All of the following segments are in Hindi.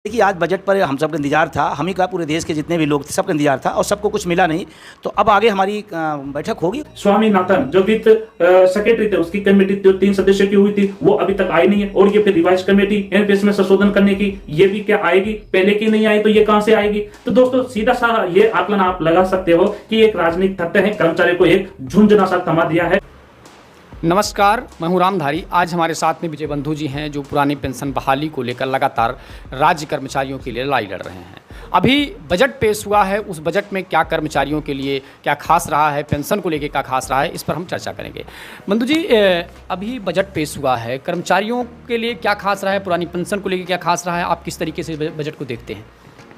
देखिए, आज बजट पर हम सबका इंतजार था। हम ही का पूरे देश के जितने भी लोग थे सबका इंतजार था और सबको कुछ मिला नहीं। तो अब आगे हमारी बैठक होगी। स्वामीनाथन जो वित्त सेक्रेटरी थे, उसकी कमेटी जो 3 सदस्यों की हुई थी वो अभी तक आई नहीं है। और ये फिर रिवाइज कमेटी एनपीएस में संशोधन करने की, ये भी क्या आएगी? पहले की नहीं आई तो ये कहां से आएगी? तो दोस्तों सीधा सा ये आकलन आप लगा सकते हो कि एक राजनीतिक तथ्य है, कर्मचारियों को एक झुंझुना सा थमा दिया है। नमस्कार, मैं हूं रामधारी। आज हमारे साथ में विजय बंधु जी हैं जो पुरानी पेंशन बहाली को लेकर लगातार राज्य कर्मचारियों के लिए लड़ाई लड़ रहे हैं। अभी बजट पेश हुआ है, उस बजट में क्या कर्मचारियों के लिए क्या खास रहा है, पेंशन को लेकर क्या खास रहा है, इस पर हम चर्चा करेंगे। बंधु जी, अभी बजट पेश हुआ है, कर्मचारियों के लिए क्या खास रहा है, पुरानी पेंशन को लेकर क्या खास रहा है, आप किस तरीके से बजट को देखते हैं?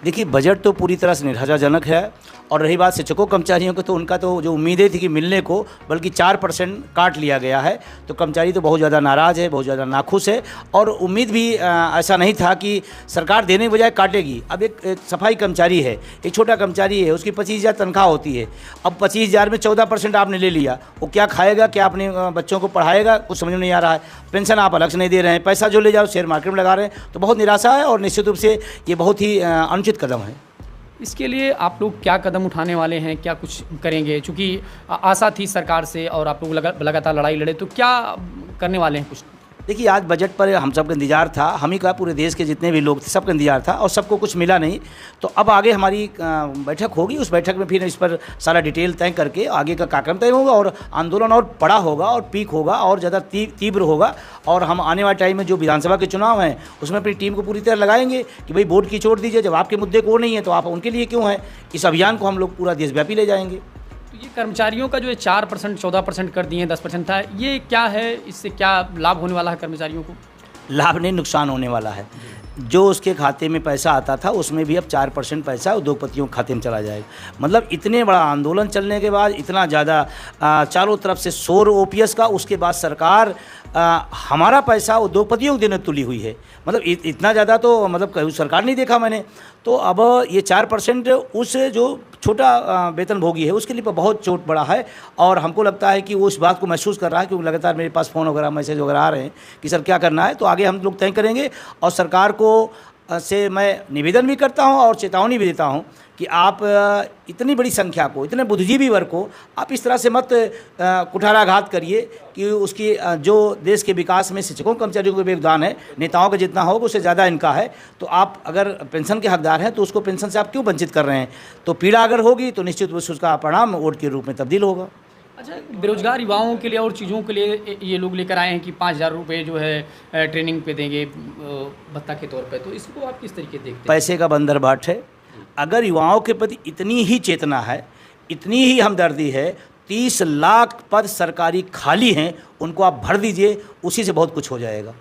देखिए, बजट तो पूरी तरह से निराशाजनक है। और रही बात शिक्षकों कर्मचारियों को, तो उनका तो जो उम्मीदें थी कि मिलने को, बल्कि 4% काट लिया गया है। तो कर्मचारी तो बहुत ज़्यादा नाराज़ है, बहुत ज़्यादा नाखुश है। और उम्मीद भी ऐसा नहीं था कि सरकार देने के बजाय काटेगी। अब एक सफाई कर्मचारी है, एक छोटा कर्मचारी है, उसकी 25,000 तनख्वाह होती है। अब 25,000 में 14% आपने ले लिया, वो क्या खाएगा, क्या अपने बच्चों को पढ़ाएगा, कुछ समझ में नहीं आ रहा है। पेंशन आप अलग से नहीं दे रहे हैं, पैसा जो ले जाओ शेयर मार्केट में लगा रहे हैं। तो बहुत निराशा है और निश्चित रूप से ये बहुत ही अनुचित कदम है। इसके लिए आप लोग क्या कदम उठाने वाले हैं, क्या कुछ करेंगे? चूँकि आशा थी सरकार से और आप लोग लगातार लड़ाई लड़े, तो क्या करने वाले हैं कुछ? देखिए, आज बजट पर हम सबका इंतजार था। हम ही का पूरे देश के जितने भी लोग थे सबका इंतजार था और सबको कुछ मिला नहीं। तो अब आगे हमारी बैठक होगी। उस बैठक में फिर इस पर सारा डिटेल तय करके आगे का कार्यक्रम तय होगा और आंदोलन और बड़ा होगा और पीक होगा और ज़्यादा तीव्र होगा। और हम आने वाले टाइम में जो विधानसभा के चुनाव हैं उसमें अपनी टीम को पूरी तरह लगाएंगे कि भाई वोट की छोड़ दीजिए, जब आपके मुद्दे को नहीं है तो आप उनके लिए क्यों हैं। इस अभियान को हम लोग पूरा देशव्यापी ले जाएंगे। तो ये कर्मचारियों का जो है 4% 14% कर दिए, 10% था, ये क्या है? इससे क्या लाभ होने वाला है कर्मचारियों को? लाभ नहीं, नुकसान होने वाला है। जो उसके खाते में पैसा आता था उसमें भी अब 4% पैसा उद्योगपतियों के खाते में चला जाएगा। मतलब इतने बड़ा आंदोलन चलने के बाद, इतना ज़्यादा चारों तरफ से शोर ओपीएस का, उसके बाद सरकार हमारा पैसा उद्योगपतियों को देने तुली हुई है। मतलब इतना ज़्यादा तो मतलब कहीं सरकार नहीं देखा मैंने। तो अब ये 4% उस जो छोटा वेतनभोगी है उसके लिए बहुत चोट बड़ा है। और हमको लगता है कि वो उस बात को महसूस कर रहा है, क्योंकि लगातार मेरे पास फ़ोन वगैरह मैसेज वगैरह आ रहे हैं कि सर क्या करना है। तो आगे हम लोग तय करेंगे और सरकार को से मैं निवेदन भी करता हूं और चेतावनी भी देता हूं कि आप इतनी बड़ी संख्या को, इतने बुद्धिजीवी वर्ग को आप इस तरह से मत कुठाराघात करिए कि उसकी जो देश के विकास में शिक्षकों कर्मचारियों का भी योगदान है, नेताओं का जितना होगा उससे ज़्यादा इनका है। तो आप अगर पेंशन के हकदार हैं तो उसको पेंशन से आप क्यों वंचित कर रहे हैं? तो पीड़ा अगर होगी तो निश्चित रूप से उसका परिणाम वोट के रूप में तब्दील होगा। अच्छा, बेरोजगार युवाओं के लिए और चीज़ों के लिए ये लोग लेकर आए हैं कि 5,000 रुपये जो है ट्रेनिंग पे देंगे भत्ता के तौर पे, तो इसको आप किस तरीके देखते हैं? पैसे का बंदरबाट है। अगर युवाओं के प्रति इतनी ही चेतना है, इतनी ही हमदर्दी है, 30 लाख पद सरकारी खाली हैं, उनको आप भर दीजिए, उसी से बहुत कुछ हो जाएगा।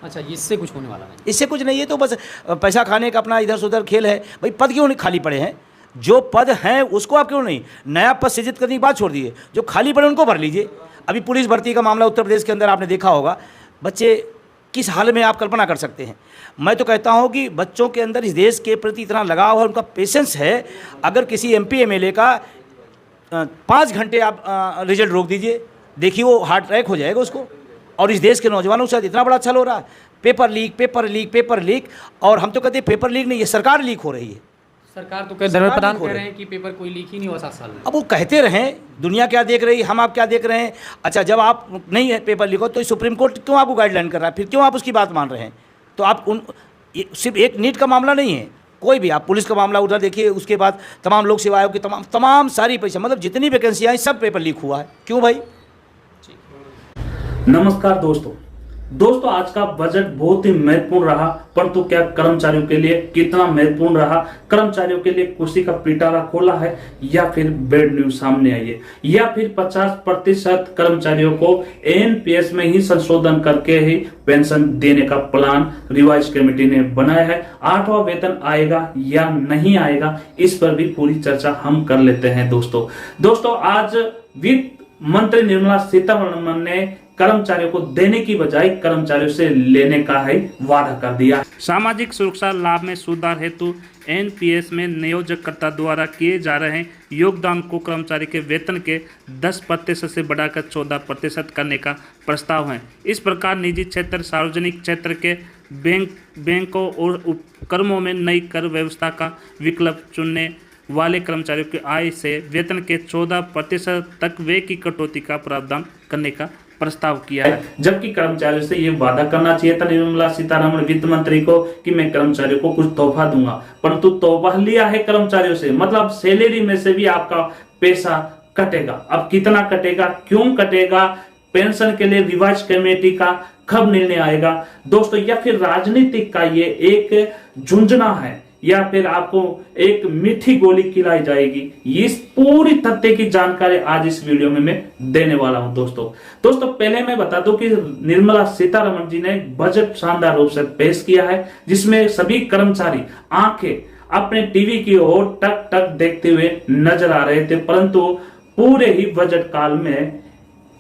अच्छा, इससे कुछ होने वाला नहीं? इससे कुछ नहीं है, तो बस पैसा खाने का अपना इधर से उधर खेल है। भाई पद क्यों नहीं खाली पड़े हैं? जो पद हैं उसको आप क्यों नहीं, नया पद सृजित करने की बात छोड़ दीजिए, जो खाली पड़े उनको भर लीजिए। अभी पुलिस भर्ती का मामला उत्तर प्रदेश के अंदर आपने देखा होगा, बच्चे किस हाल में आप कल्पना कर सकते हैं। मैं तो कहता हूं कि बच्चों के अंदर इस देश के प्रति इतना लगाव है, उनका पेशेंस है। अगर किसी एमपी एमएलए का 5 घंटे आप रिजल्ट रोक दीजिए, देखिए वो हार्ट अटैक हो जाएगा उसको। और इस देश के नौजवानों के साथ इतना बड़ा छल हो रहा है, paper leak paper leak paper leak. और हम तो कहते हैं पेपर लीक नहीं, ये सरकार लीक हो रही है। सरकार तो धर्मेंद्र प्रधान कह रहे हैं कि पेपर कोई लीक ही नहीं हुआ 7 साल में। अब वो कहते रहें, दुनिया क्या देख रही, हम आप क्या देख रहे हैं। अच्छा, जब आप नहीं है पेपर लीक हो तो सुप्रीम कोर्ट क्यों आपको गाइडलाइन कर रहा है, फिर क्यों आप उसकी बात मान रहे हैं? तो आप सिर्फ एक नीट का मामला नहीं है, कोई भी आप पुलिस का मामला उधर देखिए, उसके बाद तमाम लोक सेवा आयोग की तमाम सारी पैसा, मतलब जितनी वैकेंसियाँ सब पेपर लीक हुआ है। क्यों भाई? नमस्कार दोस्तों, आज का बजट बहुत ही महत्वपूर्ण रहा, परंतु क्या कर्मचारियों के लिए कितना महत्वपूर्ण रहा? कर्मचारियों के लिए कुर्सी का पिटारा खोला है या फिर बेड न्यूज सामने आई है, या फिर 50% कर्मचारियों को एनपीएस में ही संशोधन करके ही पेंशन देने का प्लान रिवाइज कमेटी ने बनाया है। 8वां वेतन आएगा या नहीं आएगा, इस पर भी पूरी चर्चा हम कर लेते हैं। दोस्तों आज वित्त मंत्री निर्मला सीतारमण ने कर्मचारियों को देने की बजाय कर्मचारियों से लेने का है वादा कर दिया। सामाजिक सुरक्षा लाभ में सुधार हेतु एनपीएस में नियोजककर्ता द्वारा किए जा रहे योगदान को कर्मचारी के वेतन के 10% से बढ़ाकर 14% करने का प्रस्ताव है। इस प्रकार निजी क्षेत्र, सार्वजनिक क्षेत्र के बैंकों और उपक्रमों में नई कर व्यवस्था का विकल्प चुनने वाले कर्मचारियों की आय से वेतन के 14% तक व्यय की कटौती का प्रावधान करने का प्रस्ताव किया है। जबकि कर्मचारियों से ये वादा करना चाहिए था निर्मला सीतारमण वित्त मंत्री को कि मैं कर्मचारियों को कुछ तोहफा दूंगा, परंतु तोहफा लिया है कर्मचारियों से, मतलब सैलरी में से भी आपका पैसा कटेगा। अब कितना कटेगा, क्यों कटेगा, पेंशन के लिए रिवाइज कमेटी का कब निर्णय आएगा दोस्तों, या फिर राजनीतिक का ये एक झुंझुना है, या फिर आपको एक मीठी गोली खिलाई जाएगी, इस पूरी तथ्य की जानकारी आज इस वीडियो में मैं देने वाला हूं दोस्तों पहले मैं बता दूं कि निर्मला सीतारमण जी ने बजट शानदार रूप से पेश किया है, जिसमें सभी कर्मचारी आंखें अपने टीवी की ओर टक टक देखते हुए नजर आ रहे थे, परंतु पूरे ही बजट काल में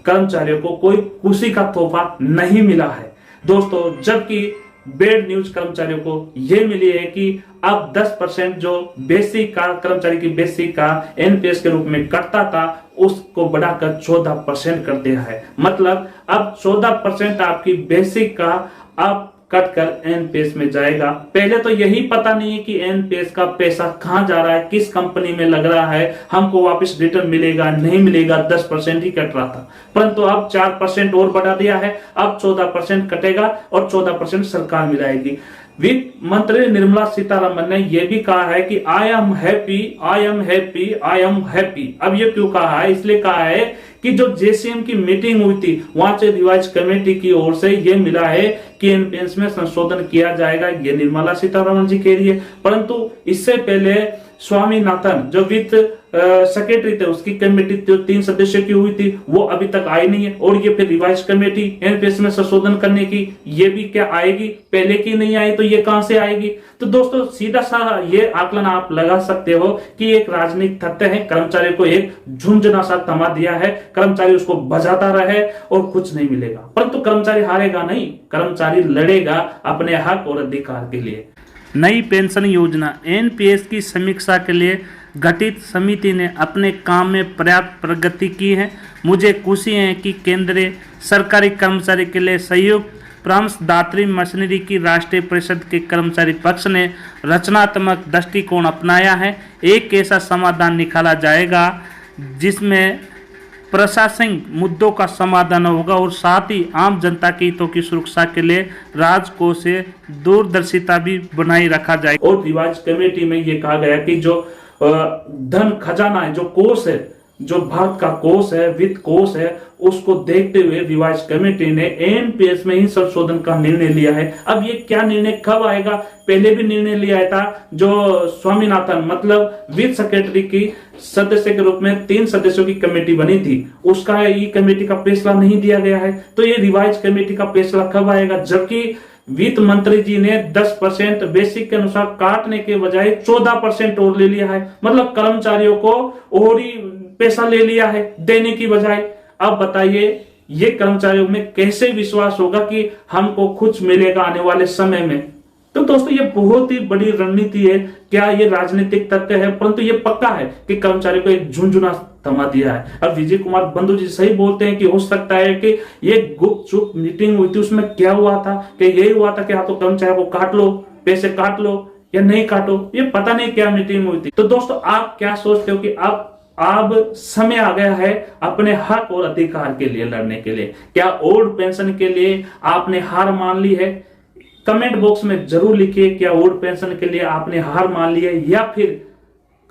कर्मचारियों को कोई खुशी का तोहफा नहीं मिला है दोस्तों। जबकि बेड न्यूज कर्मचारियों को यह मिली है कि अब 10% जो बेसिक का कर्मचारी की बेसिक का एनपीएस के रूप में कटता था उसको बढ़ाकर 14% कर दिया है। मतलब अब 14% आपकी बेसिक का अब कट कर एनपीएस में जाएगा। पहले तो यही पता नहीं है कि एनपीएस का पैसा कहां जा रहा है, किस कंपनी में लग रहा है, हमको वापस रिटर्न मिलेगा नहीं मिलेगा, 10% ही कट रहा था, परंतु अब 4% और बढ़ा दिया है, अब 14% कटेगा और 14% सरकार मिलाएगी। वित्त मंत्री निर्मला सीतारमण ने यह भी कहा है कि I am happy, I am happy, I am happy. अब ये क्यों कहा है, इसलिए कहा है कि जो जेसीएम की मीटिंग हुई थी वहां से रिवाइज कमेटी की ओर से यह मिला है कि एनपीएस में संशोधन किया जाएगा, ये निर्मला सीतारमण जी कह रही है। परंतु इससे पहले स्वामीनाथन जो वित्त सेक्रेटरी थे उसकी कमेटी जो 3 सदस्यों की हुई थी वो अभी तक आई नहीं है, और ये फिर रिवाइज कमेटी एनपीएस में संशोधन करने की ये भी क्या आएगी, पहले की नहीं आई तो ये कहां से आएगी। तो दोस्तों सीधा सा ये आकलन आप लगा सकते हो कि एक राजनीतिक तथ्य है, कर्मचारियों को एक झुंझुना सा थमा दिया है, कर्मचारी उसको बजाता रहे और कुछ नहीं मिलेगा। परंतु कर्मचारी हारेगा नहीं, कर्मचारी लड़ेगा अपने हक और अधिकार के लिए। नई पेंशन योजना एनपीएस की समीक्षा के लिए गठित समिति ने अपने काम में पर्याप्त प्रगति की है। मुझे खुशी है कि केंद्रीय सरकारी कर्मचारी के लिए संयुक्त परामर्शदात्री मशीनरी की राष्ट्रीय परिषद के कर्मचारी पक्ष ने रचनात्मक दृष्टिकोण अपनाया है। एक ऐसा समाधान निकाला जाएगा जिसमें प्रशासनिक मुद्दों का समाधान होगा और साथ ही आम जनता के हितों की सुरक्षा के लिए राजकोष से दूरदर्शिता भी बनाए रखा जाए। और रिवाइज कमेटी में ये कहा गया कि जो धन खजाना है, जो कोष है, जो भारत का कोष है, वित्त कोष है, उसको देखते हुए रिवाइज कमेटी ने एनपीएस में ही संशोधन का निर्णय लिया है। अब ये क्या निर्णय कब आएगा, पहले भी निर्णय लिया था जो स्वामीनाथन मतलब वित्त सेक्रेटरी की सदस्य के रूप में 3 सदस्यों की कमेटी बनी थी, उसका ये कमेटी का फैसला नहीं दिया गया है, तो ये रिवाइज कमेटी का फैसला कब आएगा। जबकि वित्त मंत्री जी ने 10% बेसिक के अनुसार काटने के बजाय 14% और ले लिया है, मतलब कर्मचारियों को और ही पैसा ले लिया है देने की बजाय। अब बताइए ये कर्मचारियों में कैसे विश्वास होगा कि हमको कुछ मिलेगा आने वाले समय में। तो दोस्तों ये बहुत ही बड़ी रणनीति है, क्या ये राजनीतिक तथ्य है, परंतु ये पक्का है कि कर्मचारियों को एक झुंझुना थमा दिया है। अब विजय कुमार बंधु जी सही बोलते हैं कि हो सकता है कि ये गुपचुप मीटिंग हुई थी, उसमें क्या हुआ था कि यही हुआ था कि हाँ तो कर्मचारियों को काट लो, पैसे काट लो या नहीं काटो, ये पता नहीं क्या मीटिंग हुई थी। तो दोस्तों आप क्या सोचते हो कि अब समय आ गया है अपने हक और अधिकार के लिए लड़ने के लिए। क्या ओल्ड पेंशन के लिए आपने हार मान ली है, कमेंट बॉक्स में जरूर लिखिए क्या ओल्ड पेंशन के लिए आपने हार मान ली है, या फिर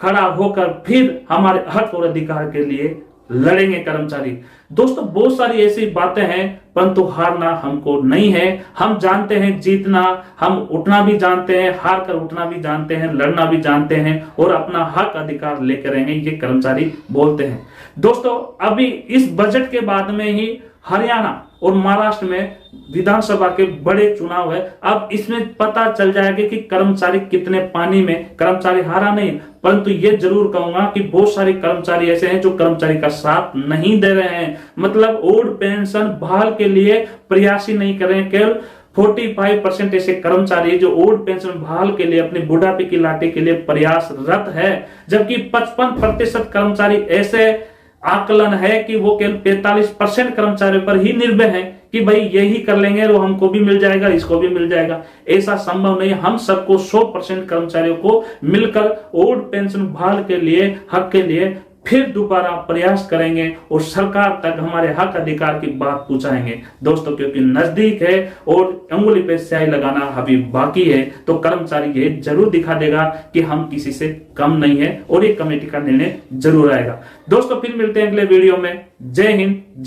खड़ा होकर फिर हमारे हक और अधिकार के लिए लड़ेंगे कर्मचारी। दोस्तों बहुत सारी ऐसी बातें हैं, परंतु हारना हमको नहीं है। हम जानते हैं जीतना, हम उठना भी जानते हैं, हार कर उठना भी जानते हैं, लड़ना भी जानते हैं और अपना हक अधिकार लेकर रहेंगे, ये कर्मचारी बोलते हैं। दोस्तों अभी इस बजट के बाद में ही हरियाणा और महाराष्ट्र में विधानसभा के बड़े चुनाव है। अब इसमें पता चल जाएगा कि कर्मचारी कितने पानी में, कर्मचारी हारा नहीं, परंतु ये जरूर कहूंगा कि बहुत सारे कर्मचारी ऐसे हैं जो कर्मचारी का साथ नहीं दे रहे हैं, मतलब ओल्ड पेंशन बहाल के लिए प्रयास ही नहीं कर रहे हैं। केवल 45% ऐसे कर्मचारी जो ओल्ड पेंशन बहाल के लिए अपने बुढ़ापे की लाटे के लिए प्रयासरत है, जबकि 55% कर्मचारी ऐसे आकलन है कि वो केवल 45% कर्मचारियों पर ही निर्भर है कि भाई यही कर लेंगे तो हमको भी मिल जाएगा, इसको भी मिल जाएगा। ऐसा संभव नहीं। हम सबको 100% कर्मचारियों को मिलकर ओल्ड पेंशन बहाल के लिए, हक के लिए फिर दोबारा प्रयास करेंगे और सरकार तक हमारे हक अधिकार की बात पहुंचाएंगे दोस्तों, क्योंकि नजदीक है और अंगुली पे स्याही लगाना अभी बाकी है। तो कर्मचारी ये जरूर दिखा देगा कि हम किसी से कम नहीं है और ये कमेटी का निर्णय जरूर आएगा। दोस्तों फिर मिलते हैं अगले वीडियो में। जय हिंद।